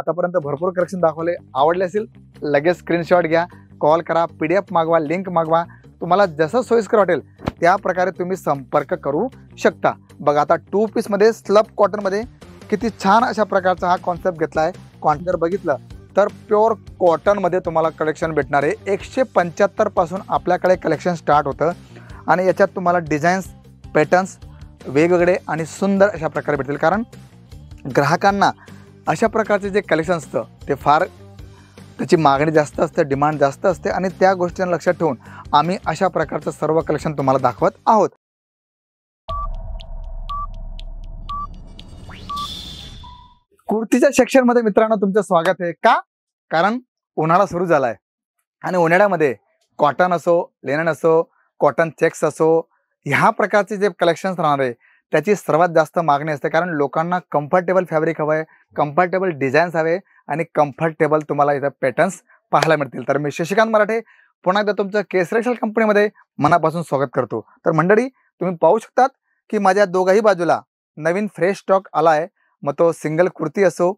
आतापर्यंत भरपूर कलेक्शन दाखवले, आवडले असेल लगेच स्क्रीनशॉट घ्या, कॉल करा, PDF मागवा, लिंक मागवा, तुम्हाला जसं सोयीस्कर वाटेल त्या प्रकारे तुम्ही संपर्क करू शकता। बघा आता 2 पीसमध्ये स्लब कॉटनमध्ये किती छान अशा प्रकारचा हा कॉन्सेप्ट घेतला आहे। कॉन्टेनर बघितलं तर प्युअर कॉटनमध्ये तुम्हाला कलेक्शन भेटणार आहे। 175 पासून आपल्याकडे कलेक्शन स्टार्ट होतं आणि याच्यात तुम्हाला डिझाईन्स पॅटर्न्स वेगवेगळे आणि सुंदर अशा प्रकारे भेटतील, कारण ग्राहकांना अशा प्रकारचे जे कलेक्शन असतं ते फार त्याची मागणी जास्त असते, डिमांड जास्त असते आणि त्या गोष्टींना लक्षात ठेवून आम्ही अशा प्रकारचं सर्व कलेक्शन तुम्हाला दाखवत आहोत। कुर्तीच्या सेक्शनमध्ये मित्रांनो तुमचं स्वागत आहे। का? कारण उन्हाळा सुरू झाला आहे आणि उन्हाळ्यामध्ये कॉटन असो, लिनन असो, कॉटन चेक्स असो, ह्या प्रकारचे जे कलेक्शन्स राहणार आहे त्याची सर्वात जास्त मागणी असते, कारण लोकांना कम्फर्टेबल फॅब्रिक हवं आहे, कम्फर्टेबल डिझाईन्स हवे आणि कम्फर्टेबल तुम्हाला इथं पॅटर्न्स पाहायला मिळतील। तर मी शशिकांत मराठे पुन्हा एकदा तुमचं केसरी टेक्सटाईल कंपनीमध्ये मनापासून स्वागत करतो। तर मंडळी तुम्ही पाहू शकतात की माझ्या दोघाही बाजूला नवीन फ्रेश स्टॉक आला आहे, मग तो सिंगल कुर्ती असो,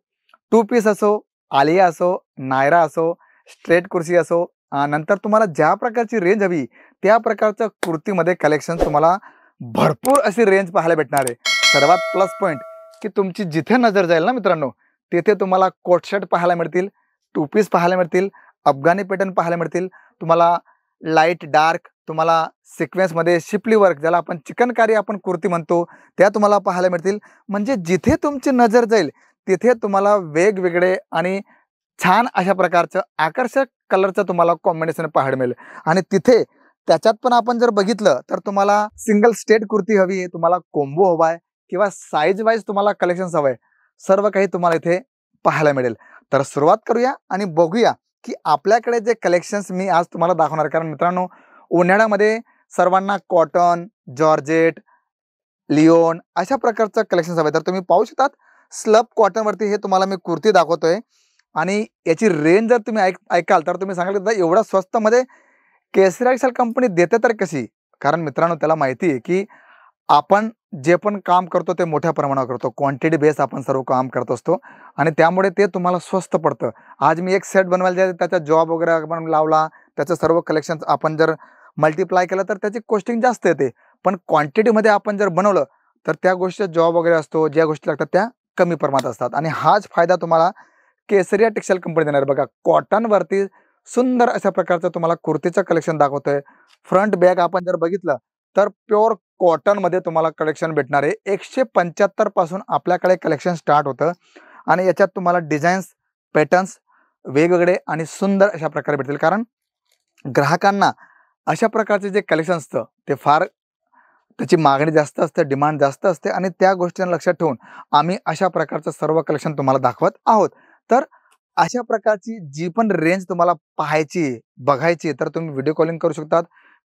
2 पीस असो, आलिया असो, नायरा असो, स्ट्रेट कुर्ती असो, नंतर तुम्हाला ज्या प्रकारची रेंज हवी त्या प्रकारचं कुर्तीमध्ये कलेक्शन तुम्हाला भरपूर अशी रेंज पाहायला भेटणार आहे। सर्वात प्लस पॉईंट की तुमची जिथे नजर जाईल ना मित्रांनो तिथे तुम्हाला कोट शर्ट पाहायला मिळतील, 2 पीस पाहायला मिळतील, अफगाणी पॅटर्न पाहायला मिळतील, तुम्हाला लाईट डार्क, तुम्हाला सिक्वेन्समध्ये शिपली वर्क ज्याला आपण चिकनकारी आपण कुर्ती म्हणतो त्या तुम्हाला पाहायला मिळतील। म्हणजे जिथे तुमची नजर जाईल तिथे तुम्हाला वेगवेगळे आणि छान अशा प्रकारचं आकर्षक कलरचं तुम्हाला कॉम्बिनेशन पाहायला मिळेल। आणि तिथे त्याच्यात पण आपण जर बघितलं तर तुम्हाला सिंगल स्टेट कुर्ती हवी आहे, तुम्हाला कोंबो हवा आहे किंवा साईज वाईज तुम्हाला कलेक्शन्स हवं आहे, सर्व काही तुम्हाला इथे पाहायला मिळेल। तर सुरुवात करूया आणि बघूया की आपल्याकडे जे कलेक्शन्स मी आज तुम्हाला दाखवणार, कारण मित्रांनो उन्हाळ्यामध्ये सर्वांना कॉटन, जॉर्जेट, लिओन अशा प्रकारचं कलेक्शन्स हवे। तर तुम्ही पाहू शकतात स्लब कॉटनवरती हे तुम्हाला मी कुर्ती दाखवतोय आणि याची रेंज जर तुम्ही ऐकाल तर तुम्ही सांगाल दादा एवढ्या स्वस्तमध्ये केसरी टेक्सटाईल कंपनी देते तर कशी? कारण मित्रांनो त्याला माहिती आहे की आपण जे पण काम करतो ते मोठ्या प्रमाणावर करतो, क्वांटिटी बेस आपण सर्व काम करत असतो आणि त्यामुळे ते तुम्हाला स्वस्त पडतं। आज मी एक सेट बनवायला जाते त्याचा जॉब वगैरे आपण लावला, त्याचं सर्व कलेक्शन आपण जर मल्टिप्लाय केलं तर त्याची कॉस्टिंग जास्त येते, पण क्वांटिटीमध्ये आपण जर बनवलं तर त्या गोष्टीचा जॉब वगैरे असतो, ज्या गोष्टी लागतात त्या कमी प्रमाणात असतात आणि हाच फायदा तुम्हाला केसरिया टेक्सटाईल कंपनी देणार। बघा कॉटनवरती सुंदर अशा प्रकारचं तुम्हाला कुर्तीचं कलेक्शन दाखवतोय। फ्रंट बॅग आपण जर बघितलं तर प्युअर कॉटनमध्ये तुम्हाला कलेक्शन भेटणार आहे। 175 पासून आपल्याकडे कलेक्शन स्टार्ट होतं आणि याच्यात तुम्हाला डिझाईन्स पॅटर्न्स वेगवेगळे आणि सुंदर अशा प्रकारे भेटतील, कारण ग्राहकांना अशा प्रकारचे जे कलेक्शन असतं ते फार त्याची मागणी जास्त असते, डिमांड जास्त असते आणि त्या गोष्टींना लक्षात ठेवून आम्ही अशा प्रकारचं सर्व कलेक्शन तुम्हाला दाखवत आहोत। तर अशा प्रकारची जी पण रेंज तुम्हाला पाहायची बघायची तर तुम्ही व्हिडिओ कॉलिंग करू शकतात,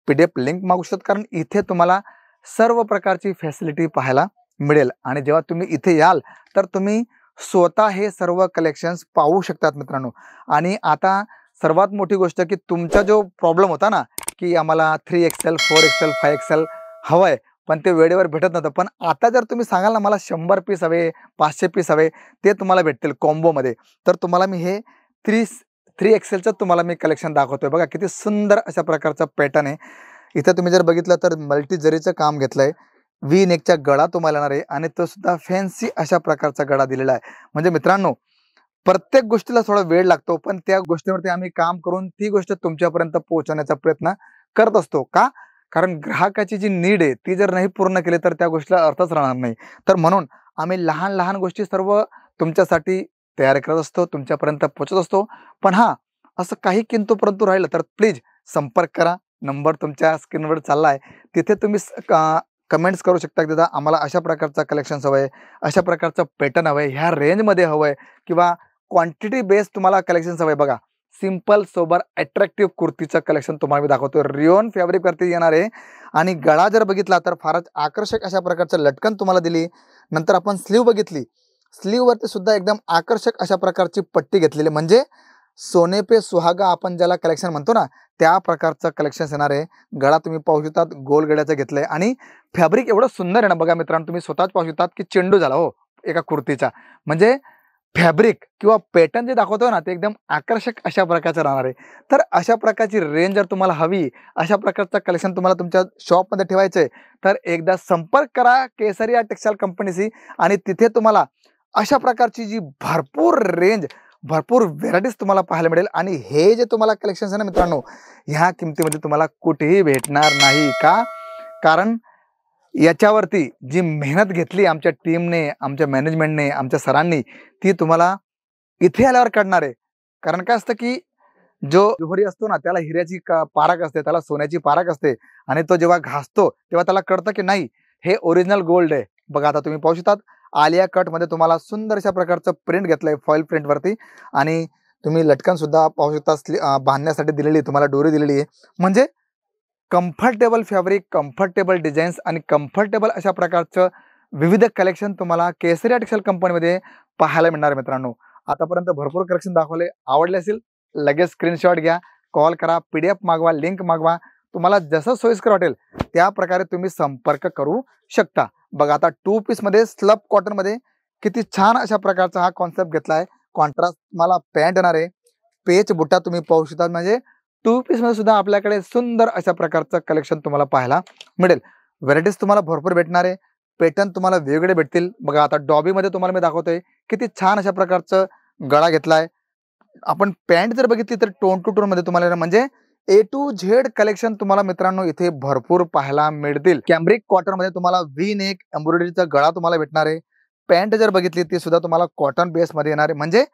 PDF लिंक मागू शकतात, कारण इथे तुम्हाला सर्व प्रकारची फॅसिलिटी पाहायला मिळेल आणि जेव्हा तुम्ही इथे याल तर तुम्ही स्वतः हे सर्व कलेक्शन्स पाहू शकतात मित्रांनो। आणि आता सर्वात मोठी गोष्ट की तुमचा जो प्रॉब्लेम होता ना की आम्हाला 3XL 4XL 5XL हवं आहे पण ते वेळेवर भेटत नव्हतं, पण आता जर तुम्ही सांगाल ना मला 100 पीस हवे, 500 पीस हवे, ते तुम्हाला भेटतील कॉम्बोमध्ये। तर तुम्हाला मी हे 3XLचं तुम्हाला मी कलेक्शन दाखवतोय। बघा किती सुंदर अशा प्रकारचा पॅटर्न आहे। इथे तुम्ही जर बघितलं तर मल्टी जरीचं काम घेतलंय, व्ही नेकचा गळा तुम्हाला येणार आहे आणि तो सुद्धा फॅन्सी अशा प्रकारचा गळा दिलेला आहे। म्हणजे मित्रांनो प्रत्येक गोष्टीला थोडा वेळ लागतो, पण त्या गोष्टीवरती आम्ही काम करून ती गोष्ट तुमच्यापर्यंत पोहोचवण्याचा प्रयत्न करत असतो। का? कारण ग्राहकाची जी नीड आहे ती जर नाही पूर्ण केली तर त्या गोष्टीला अर्थच राहणार नाही। तर म्हणून आम्ही लहान लहान गोष्टी सर्व तुमच्यासाठी तयार करत असतो, तुमच्यापर्यंत पोहोचत असतो। पण हां, असं काही किंतु परंतु राहिलं तर प्लीज संपर्क करा, नंबर तुमच्या स्क्रीनवर चालला आहे, तिथे तुम्ही कमेंट्स करू शकता की दादा आम्हाला अशा प्रकारचं कलेक्शन्स हवं आहे, अशा प्रकारचं पॅटर्न हवं आहे, ह्या रेंजमध्ये हवं आहे किंवा क्वांटिटी बेस तुम्हाला कलेक्शन्स हवं आहे। बघा सिंपल सोबर अट्रॅक्टिव्ह कुर्तीचं कलेक्शन तुम्हाला मी दाखवतो, रिओन फॅब्रिकवरती येणार आहे आणि गळा जर बघितला तर फारच आकर्षक अशा प्रकारचं लटकन तुम्हाला दिली। नंतर आपण स्लीव बघितली, स्लीववरती सुद्धा एकदम आकर्षक अशा प्रकारची पट्टी घेतलेली, म्हणजे सोने पे सुहागा आपण ज्याला कलेक्शन म्हणतो ना त्या प्रकारचं कलेक्शन येणार आहे। गळा तुम्ही पाहू शकतात गोल गळ्याचं घेतलंय आणि फॅब्रिक एवढं सुंदर आहे ना, बघा मित्रांनो तुम्ही स्वतःच पाहू शकतात की चेंडू झाला हो एका कुर्तीचा। म्हणजे फॅब्रिक किंवा पॅटर्न जे दाखवतो ना ते एकदम आकर्षक अशा प्रकारचं राहणार आहे. तर अशा प्रकारची रेंज जर तुम्हाला हवी, अशा प्रकारचं कलेक्शन तुम्हाला तुमच्या शॉपमध्ये ठेवायचं आहे, तर एकदा संपर्क करा केसरिया टेक्सटाईल कंपनीशी आणि तिथे तुम्हाला अशा प्रकारची जी भरपूर रेंज, भरपूर व्हेरायटीज तुम्हाला पाहायला मिळेल. आणि हे जे तुम्हाला कलेक्शन्स आहे ना मित्रांनो, ह्या किमतीमध्ये तुम्हाला कुठेही भेटणार नाही. का? कारण याच्यावरती जी मेहनत घेतली आमच्या टीमने, आमच्या मॅनेजमेंटने, आमच्या सरांनी, ती तुम्हाला इथे आल्यावर कळणार आहे. कारण काय असतं की जो जोहरी असतो ना त्याला हिऱ्याची पारख असते, त्याला सोन्याची पारख असते आणि तो जेव्हा घासतो तेव्हा त्याला कळतं की नाही हे ओरिजिनल गोल्ड आहे. बघा आता तुम्ही पाहू शकता आलिया कट मध्ये तुम्हाला सुंदर अशा प्रकारचं प्रिंट घेतलंय फॉईल प्रिंट वरती आणि तुम्ही लटकन सुद्धा पाहू शकता बांधण्यासाठी दिलेली, तुम्हाला दोरी दिलेली आहे. म्हणजे कम्फर्टेबल फॅब्रिक, कम्फर्टेबल डिझाईन्स आणि कम्फर्टेबल अशा प्रकारचं विविध कलेक्शन तुम्हाला केसरिया टेक्सटाईल कंपनीमध्ये पाहायला मिळणार मित्रांनो. आतापर्यंत भरपूर कलेक्शन दाखवले, आवडले असेल लगेच स्क्रीनशॉट घ्या, कॉल करा, PDF मागवा, लिंक मागवा, तुम्हाला जसं सोयीस्कर वाटेल त्या प्रकारे तुम्ही संपर्क करू शकता. बघा आता 2 पीसमध्ये स्लब कॉटनमध्ये किती छान अशा प्रकारचा हा कॉन्सेप्ट घेतला आहे. कॉन्ट्रास्ट मला पॅन्ट येणार आहे, पेच बुट्टा तुम्ही पाहू शकता. म्हणजे 2 पीसमध्ये सुद्धा आपल्याकडे सुंदर अशा प्रकारचं कलेक्शन तुम्हाला पाहायला मिळेल. व्हरायटीज तुम्हाला भरपूर भेटणार आहे, पॅटर्न तुम्हाला वेगवेगळे भेटतील. बघा आता डॉबीमध्ये तुम्हाला मी दाखवतोय किती छान अशा प्रकारचं गळा घेतलाय. आपण पॅन्ट जर बघितली तर टोन टू टोन मध्ये तुम्हाला म्हणजे A to Z कलेक्शन तुम्हाला मित्रांनो इथे भरपूर पाहायला मिळतील. कॅम्ब्रिक कॉटन मध्ये तुम्हाला व्ही नेक एम्ब्रॉयडरीचा गळा तुम्हाला भेटणार आहे. पॅन्ट जर बघितली ती सुद्धा तुम्हाला कॉटन बेस मध्ये येणार आहे. म्हणजे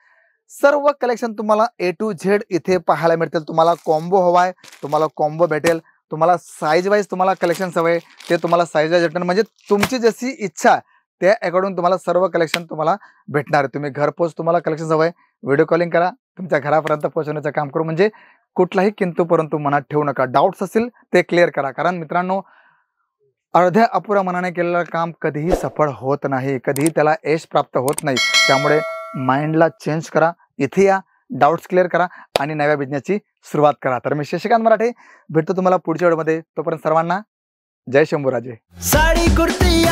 सर्व कलेक्शन तुम्हाला A to Z इथे पाहायला मिळतील. तुम्हाला कॉम्बो हवाय, तुम्हाला कॉम्बो भेटेल. तुम्हाला साईज वाईज तुम्हाला कलेक्शन हवंय ते तुम्हाला साईज वाईज भेटणार. म्हणजे तुमची जशी इच्छा त्या अकॉर्डिंग तुम्हाला सर्व कलेक्शन तुम्हाला भेटणार आहे. तुम्ही घरपोच तुम्हाला कलेक्शन हवंय, व्हिडिओ कॉलिंग करा, तुमच्या घरापर्यंत पोहोचवण्याचं काम करू. म्हणजे कुठलाही किंतु परंतु मनात ठेवू नका. डाऊट्स असतील ते क्लिअर करा. कारण मित्रांनो अर्ध्या अपुऱ्या मनाने केलेलं काम कधीही सफळ होत नाही, कधीही त्याला यश प्राप्त होत नाही. त्यामुळे माइंडला चेंज करा, इथे या, डाऊट्स क्लिअर करा आणि नव्या बिझनेसची सुरुवात करा. तर मी शशिकांत मराठे भेटतो तुम्हाला पुढच्या व्हिडिओमध्ये. तोपर्यंत सर्वांना जय शंभूराजे. साडी कुर्ती